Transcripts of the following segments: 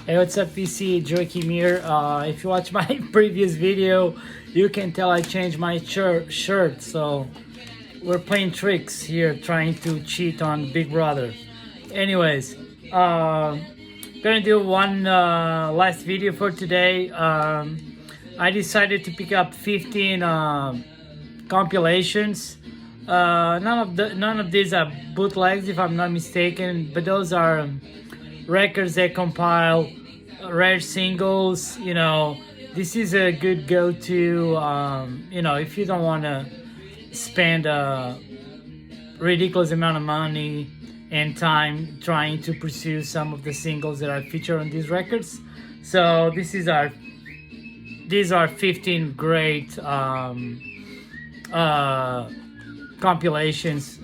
Hey, what's up, PC? Joachim here. If you watch my previous video, you can tell I changed my shirt. So we're playing tricks here, trying to cheat on Big Brother. Anyways, gonna do one last video for today. I decided to pick up 15 compilations. None of these are bootlegs, if I'm not mistaken, but those are records that compile rare singles. You know, this is a good go-to. You know, if you don't want to spend a ridiculous amount of money and time trying to pursue some of the singles that are featured on these records. So these are 15 great compilations,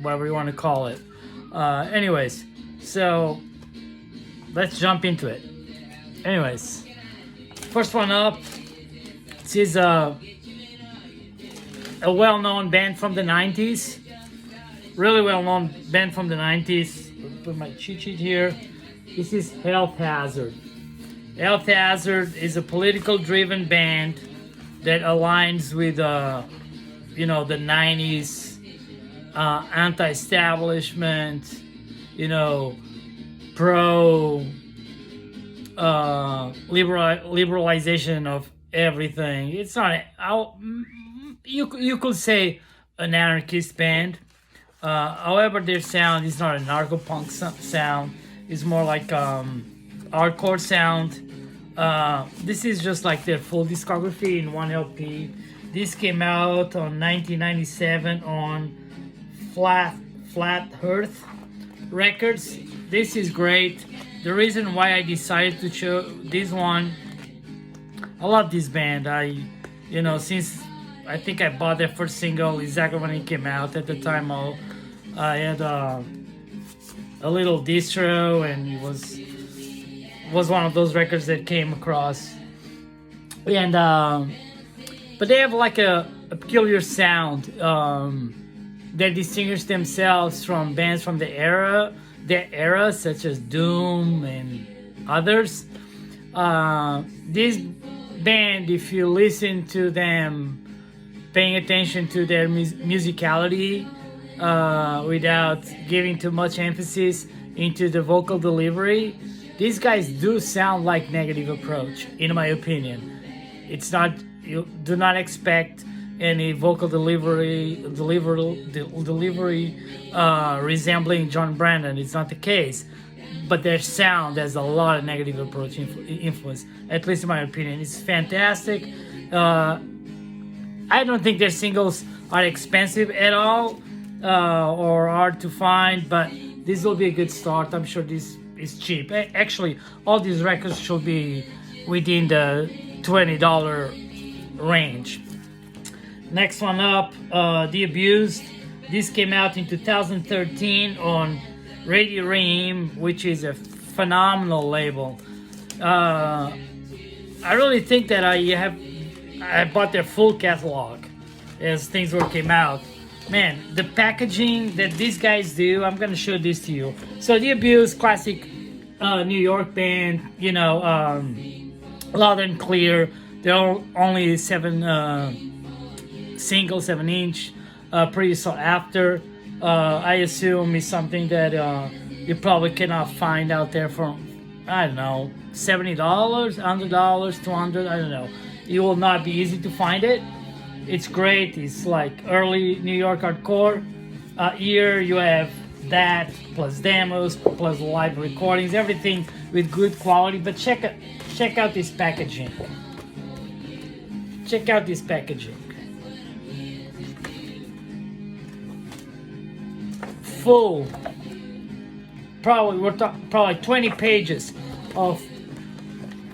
whatever you want to call it. Anyways, so let's jump into it. Anyways, first one up, this is a well-known band from the 90s. Really well-known band from the 90s. Put my cheat sheet here. This is Health Hazard. Health Hazard is a political-driven band that aligns with, you know, the 90s anti-establishment, you know, pro liberalization of everything. It's not you could say an anarchist band. However, their sound is not a narco-punk sound. It's more like hardcore sound. This is just like their full discography in one LP. This came out on 1997 on Flat Earth Records. This is great. The reason why I decided to show this one, I love this band. You know, since I think I bought their first single exactly when it came out. At the time, I had a little distro, and it was one of those records that came across. And but they have like a peculiar sound that distinguish themselves from bands from their era, such as Doom and others. This band, if you listen to them paying attention to their musicality without giving too much emphasis into the vocal delivery, these guys do sound like Negative Approach, in my opinion. It's not, you do not expect any vocal delivery resembling John Brandon. It's not the case, but their sound has a lot of Negative Approach influence, at least in my opinion. It's fantastic. I don't think their singles are expensive at all or hard to find, but this will be a good start. I'm sure this is cheap. Actually, all these records should be within the $20 range. Next one up, The Abused. This came out in 2013 on Radio Raheem, which is a phenomenal label. I really think that I bought their full catalog as things came out. Man, the packaging that these guys do, I'm gonna show this to you. So The Abused, classic New York band, you know, loud and clear. They're only 7-inch, pretty sought after. I assume it's something that you probably cannot find out there for, I don't know, $70, $100, $200, I don't know. It will not be easy to find it. It's great. It's like early New York hardcore. Here you have that, plus demos, plus live recordings, everything with good quality. But check out this packaging. Check out this packaging. Full, probably 20 pages of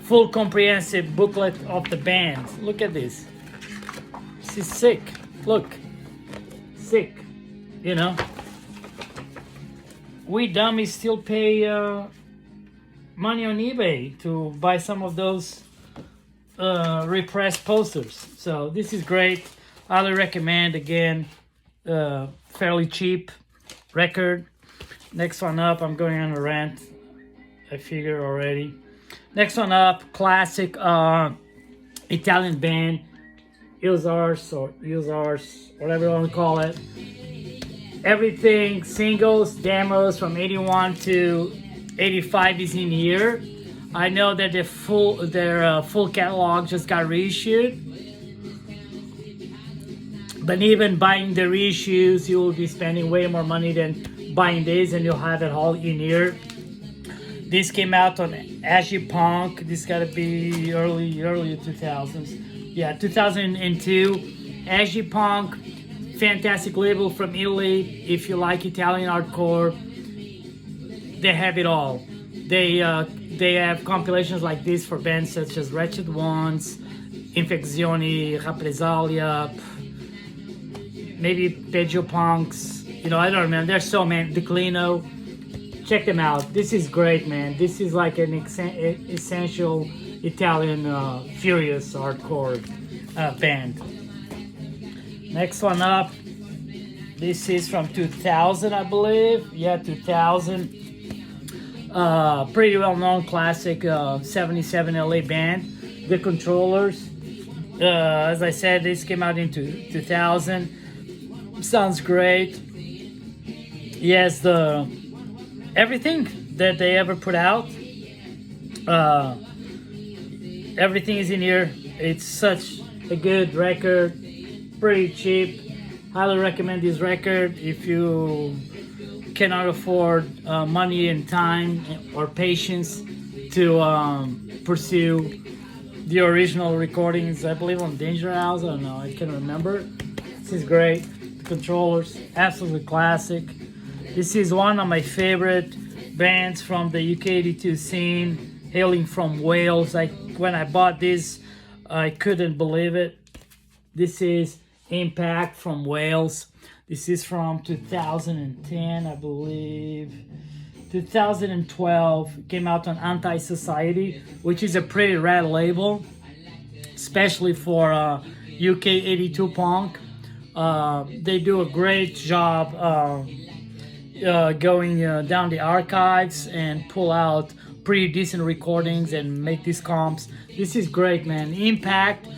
full comprehensive booklet of the band. Look at this. This is sick. Look, sick. You know, we dummies still pay money on eBay to buy some of those repressed posters. So this is great. Highly recommend. Again, fairly cheap record. Next one up, I'm going on a rant. I figured already. Next one up, classic Italian band, Eels, whatever you want to call it. Everything, singles, demos from 81 to 85 is in here. I know that their full catalog just got reissued. But even buying the reissues, you will be spending way more money than buying this, and you'll have it all in here. This came out on Punk. This gotta be early 2000s. Yeah, 2002. Punk, fantastic label from Italy. If you like Italian hardcore, they have it all. They have compilations like this for bands such as Wretched Ones, Infezioni, Rappresaglia, maybe Peggio Punks. You know, I don't remember. There's so many. Declino. Check them out. This is great, man. This is like an essential Italian furious hardcore band. Next one up. This is from 2000, I believe. Yeah, 2000. Pretty well-known classic 77 LA band. The Controllers. As I said, this came out in 2000. Sounds great. Yes, everything that they ever put out, everything is in here. It's such a good record, pretty cheap. Highly recommend this record if you cannot afford money and time or patience to pursue the original recordings. I believe on Danger House. I don't know. I can't remember. This is great. The Controllers, absolutely classic. This is one of my favorite bands from the UK 82 scene, hailing from Wales. When I bought this, I couldn't believe it. This is Impact from Wales. This is from 2010, I believe. 2012, came out on Anti-Society, which is a pretty rad label, especially for UK 82 punk. They do a great job going down the archives and pull out pretty decent recordings and make these comps. This is great, man. Impact.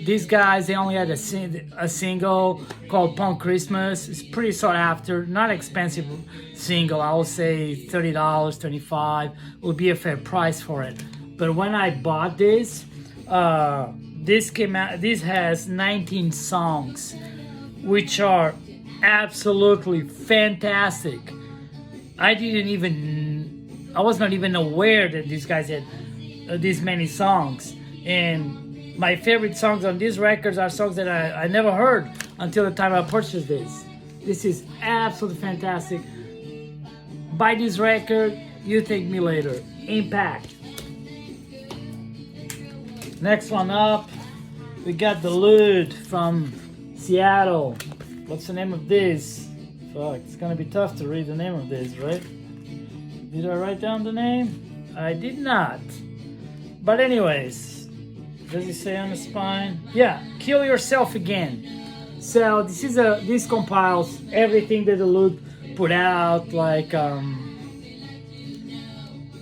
These guys, they only had a single called Punk Christmas. It's pretty sought after, not expensive single. I would say $30, $25 would be a fair price for it. But when I bought this, this came out. This has 19 songs, which are absolutely fantastic. I was not even aware that these guys had this many songs. And my favorite songs on these records are songs that I never heard until the time I purchased this. This is absolutely fantastic. Buy this record, you thank me later. Impact. Next one up, we got The Lud from Seattle. What's the name of this? Fuck, it's gonna be tough to read the name of this, right? Did I write down the name? I did not. But anyways, does it say on the spine? Yeah, Kill Yourself Again. So this compiles everything that The Lud put out. Like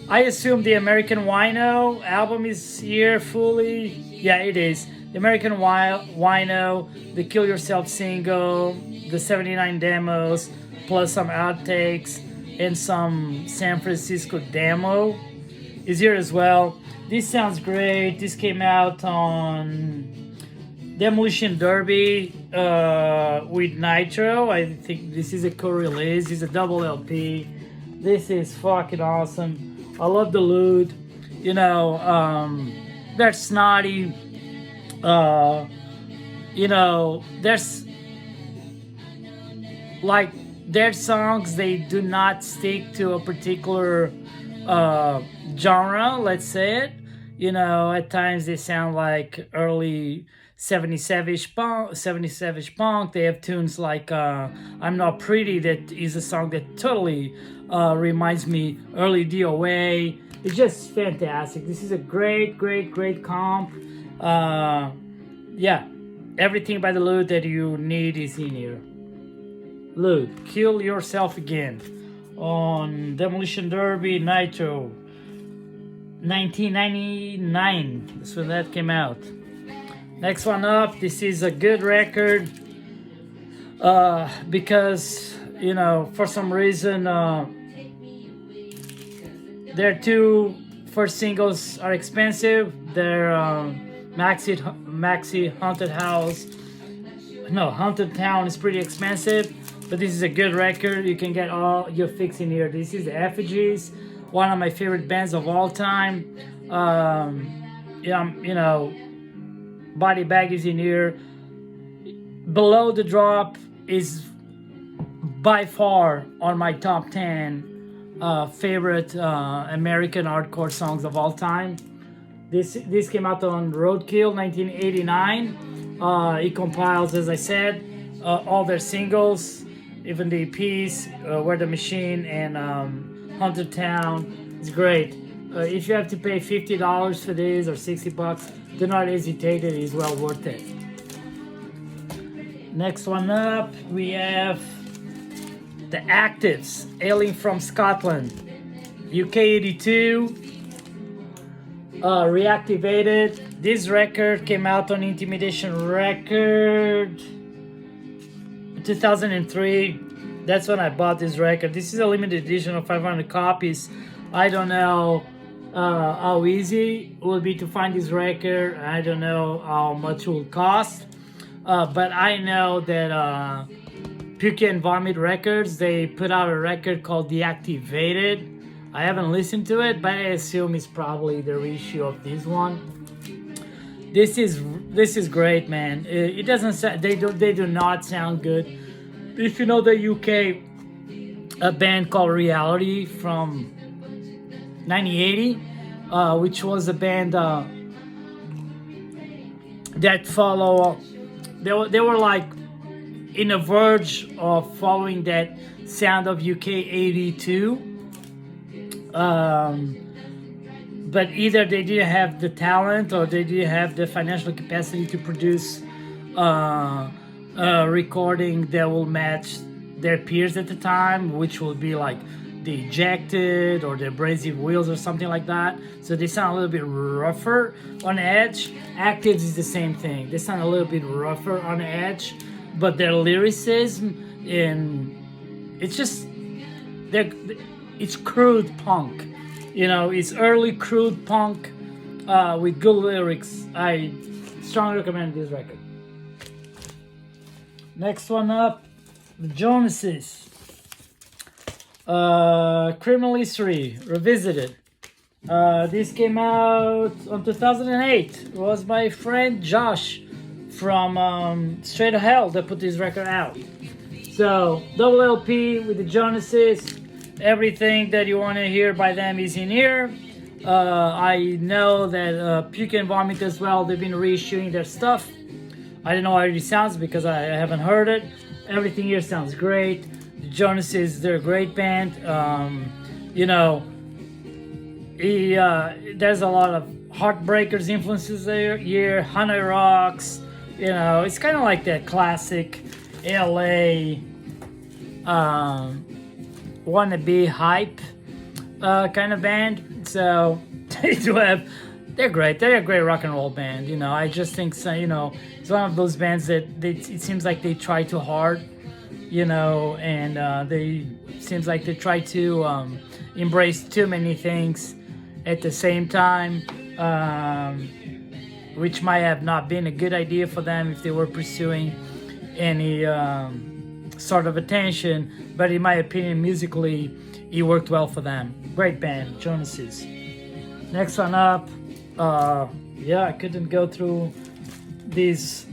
I assume the American Wino album is here fully. Yeah, it is. The American Wino, the Kill Yourself single, the 79 demos, plus some outtakes and some San Francisco demo is here as well. This sounds great. This came out on Demolition Derby with Nitro. I think this is a co-release. It's a double LP. This is fucking awesome. I love The Lud. You know, they're snotty. You know, there's like their songs, they do not stick to a particular genre, let's say it. You know, at times they sound like early 70s punk. They have tunes like I'm Not Pretty, that is a song that totally reminds me early DOA. It's just fantastic. This is a great comp. Yeah, everything by The Lud that you need is in here. Lud, Kill Yourself Again on Demolition Derby, Nitro. 1999. That's when that came out. Next one up, this is a good record because, you know, for some reason their two first singles are expensive. Their Maxi Haunted Town is pretty expensive, but this is a good record. You can get all your fix in here. This is the Effigies, one of my favorite bands of all time. You know, Body Bag is in here. Below the Drop is by far on my top 10 favorite American hardcore songs of all time. This came out on Roadkill 1989. It compiles, as I said, all their singles, even the EPs, Where the Machine and Haunted Town. It's great. If you have to pay $50 for this or $60, do not hesitate. It is well worth it. Next one up, we have the Actives, hailing from Scotland. UK 82, reactivated. This record came out on Intimidation Record 2003. That's when I bought this record. This is a limited edition of 500 copies. I don't know how easy it will be to find this record. I don't know how much it will cost. But I know that Puke and Vomit Records, they put out a record called Deactivated. I haven't listened to it, but I assume it's probably the reissue of this one. This is great, man. It doesn't sound, they do not sound good. If you know the UK, a band called Reality from 1980, which was a band that follow. They were like in the verge of following that sound of UK 82. But either they didn't have the talent or they didn't have the financial capacity to produce a recording that will match their peers at the time, which will be like the Ejected or the Abrasive Wheels or something like that. So they sound a little bit rougher on the edge. Actives is the same thing. They sound a little bit rougher on the edge, but their lyricism and it's just it's crude punk. You know, it's early crude punk with good lyrics. I strongly recommend this record. Next one up, the Jonases. Criminal History Revisited. This came out on 2008. It was my friend Josh from Straight to Hell that put this record out. So, double LP with the Jonases. Everything that you want to hear by them is in here. I know that Puke and Vomit as well, they've been reissuing their stuff. I don't know how it sounds because I haven't heard it. Everything here sounds great. The Jonases, they're a great band. You know, there's a lot of Heartbreakers influences there. Here, Hanoi Rocks. You know, it's kind of like that classic LA wannabe hype kind of band. So they're great. They're a great rock and roll band. You know, I just think so, you know, it's one of those bands that it seems like they try too hard, you know, and they seems like they try to embrace too many things at the same time, which might have not been a good idea for them if they were pursuing any sort of attention. But in my opinion, musically, it worked well for them. Great band, Jonases. Next one up, I couldn't go through this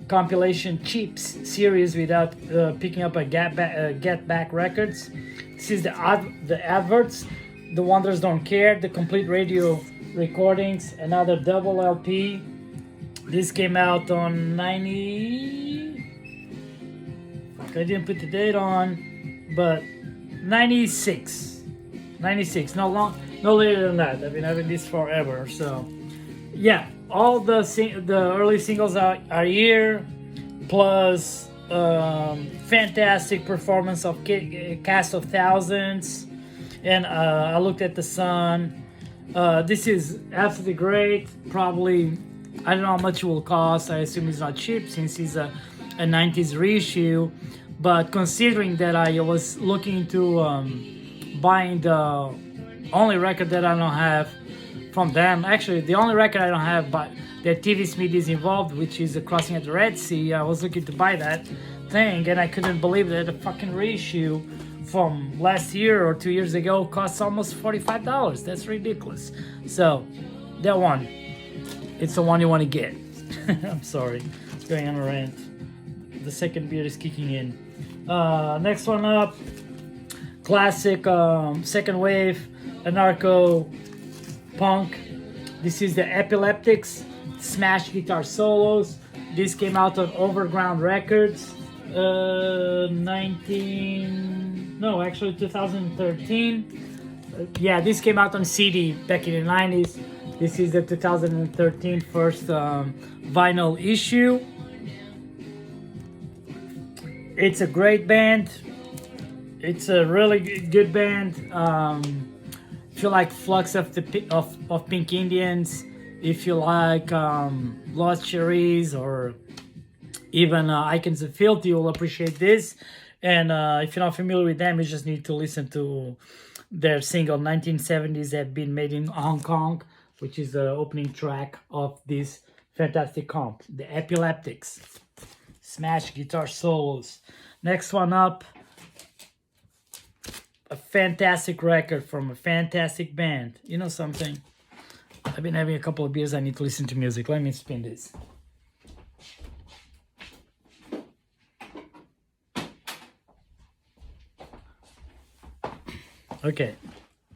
compilation Cheaps series without picking up a Get Back Records. This is the Adverts, The Wonders Don't Care, the Complete Radio Recordings, another double LP. This came out on 90. I didn't put the date on, but 96. No later than that. I've been having this forever. So, yeah, all the early singles are here, plus fantastic performance of Cast of Thousands, and I Looked at the Sun. This is absolutely great. Probably, I don't know how much it will cost. I assume it's not cheap since it's a 90s reissue. But considering that I was looking into buying the only record that I don't have from them, actually the only record I don't have but that TV Smith is involved, which is Crossing at the Red Sea. I was looking to buy that thing and I couldn't believe that the fucking reissue from last year or 2 years ago costs almost $45. That's ridiculous. So that one, it's the one you want to get. I'm sorry, going on a rant. The second beer is kicking in. Next one up, classic second wave anarcho punk. This is the Epileptics, smash guitar solos. This came out on Overground Records, 2013. Yeah, this came out on CD back in the 90s. This is the 2013 first vinyl issue. It's a great band. It's a really good band. If you like Flux of Pink Indians, if you like Lost Cherries, or even Icons of Filth, you'll appreciate this. And if you're not familiar with them, you just need to listen to their single 1970s that have been made in Hong Kong, which is the opening track of this fantastic comp, the Epileptics. Smash guitar solos. Next one up, a fantastic record from a fantastic band. You know something? I've been having a couple of beers. I need to listen to music. Let me spin this. Okay,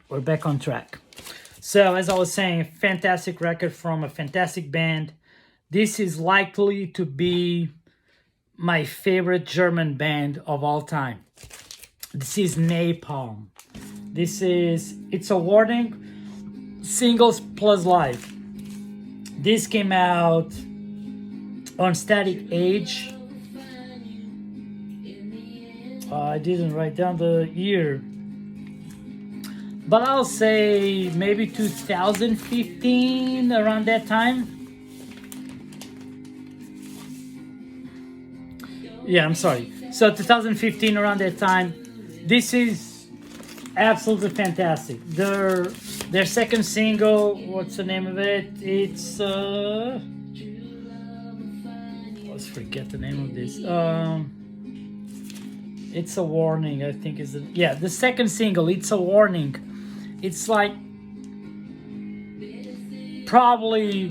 we're back on track. So as I was saying, fantastic record from a fantastic band. This is likely to be my favorite German band of all time. This is Napalm. It's a Warning singles plus live. This came out on Static Age. I didn't write down the year, but I'll say maybe 2015, around that time. Yeah, I'm sorry. So 2015, around that time. This is absolutely fantastic. Their second single, what's the name of it? It's let's forget the name of this. It's a Warning, I think is the second single. It's a Warning. It's like probably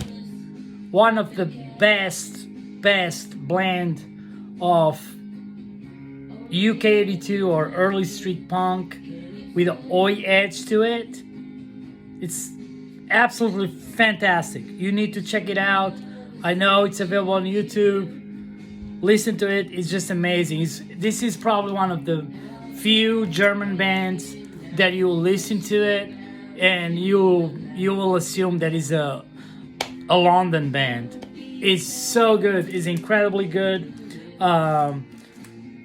one of the best blend of UK 82 or early street punk with an oi edge to it. It's absolutely fantastic. You need to check it out. I know it's available on YouTube. Listen to it. It's just amazing. This is probably one of the few German bands that you will listen to it and you will assume that is a London band. It's so good. It's incredibly good.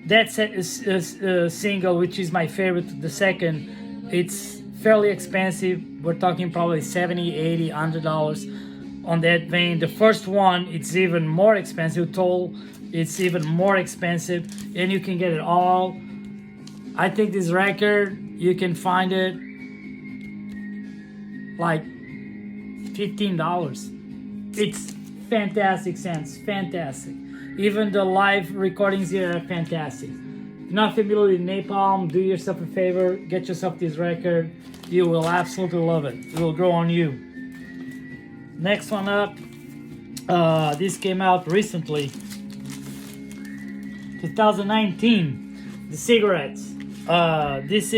That's a single, which is my favorite. The second, it's fairly expensive. We're talking probably $70, $80, $100 on that vein. The first one, it's even more expensive. Toll, it's even more expensive, and you can get it all. I think this record, you can find it like $15. It's fantastic sounds, fantastic. Even the live recordings here are fantastic. If you're not familiar with Napalm, do yourself a favor, get yourself this record. You will absolutely love it. It will grow on you. Next one up, this came out recently, 2019. The Cigarettes. This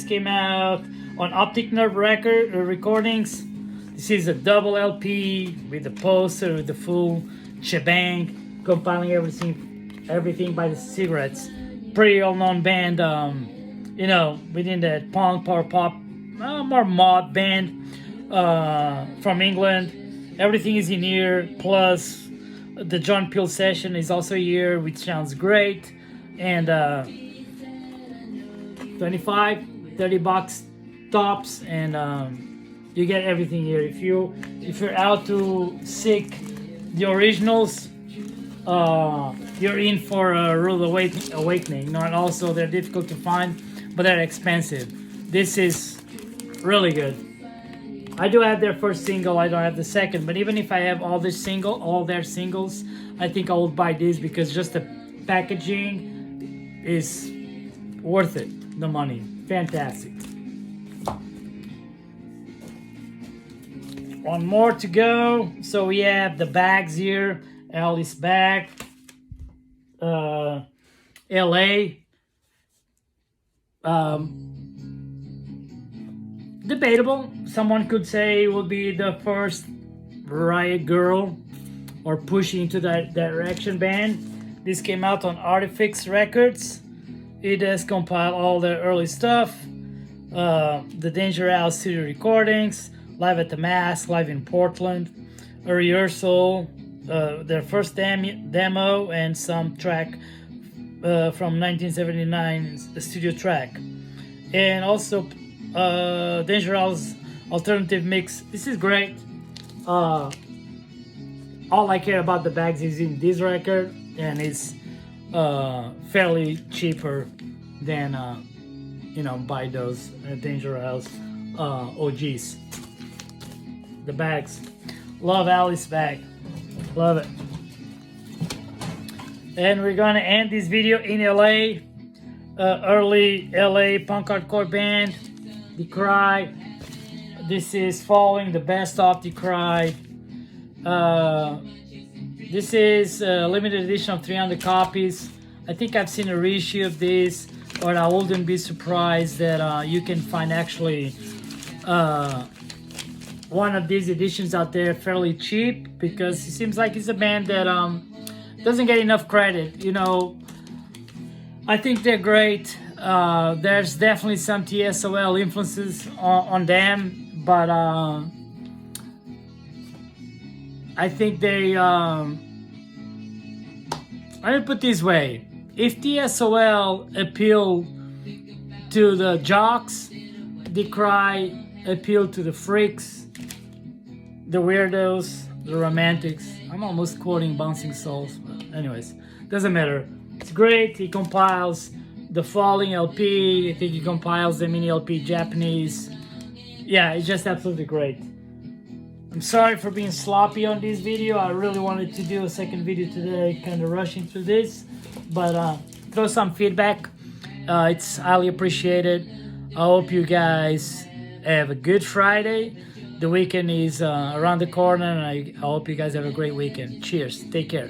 came out on Optic Nerve Recordings. This is a double LP with the poster, with the full shebang, compiling everything by the Cigarettes. Pretty well-known band, within that punk, power pop, more mod band from England. Everything is in here, plus the John Peel session is also here, which sounds great. And $25, $30 tops, and You get everything here. If you're out to seek the originals, you're in for a rude awakening. Not also they're difficult to find, but they're expensive. This is really good. I do have their first single. I don't have the second, but even if I have all their singles, I think I would buy this because just the packaging is worth it. The money, fantastic. One more to go. So we have the bags here. Alice bag. LA. Debatable. Someone could say it will be the first Riot Girl or pushing into that direction band. This came out on Artifix Records. It has compiled all the early stuff. The Danger House studio recordings, Live at the Mask, live in Portland, a rehearsal, their first demo, and some track from 1979, the studio track. And also Danger House alternative mix. This is great. All I care about the bags is in this record, and it's fairly cheaper than buy those Danger House OGs. The bags. Love Alice bag. Love it. And we're gonna end this video in LA. Early LA punk hardcore band, Decry. This is following the best of Decry. This is a limited edition of 300 copies. I think I've seen a reissue of this, but I wouldn't be surprised that you can find actually one of these editions out there fairly cheap, because it seems like it's a band that doesn't get enough credit. I think they're great. There's definitely some TSOL influences on them, but I think they let me put it this way: if TSOL appeal to the jocks, Decry appeal to the freaks, the weirdos, the romantics. I'm almost quoting Bouncing Souls, but anyways, doesn't matter. It's great. He compiles the Falling LP. I think he compiles the mini LP Japanese. Yeah, it's just absolutely great. I'm sorry for being sloppy on this video. I really wanted to do a second video today, kind of rushing through this, but throw some feedback. It's highly appreciated. I hope you guys have a good Friday. The weekend is around the corner, and I hope you guys have a great weekend. Cheers. Take care.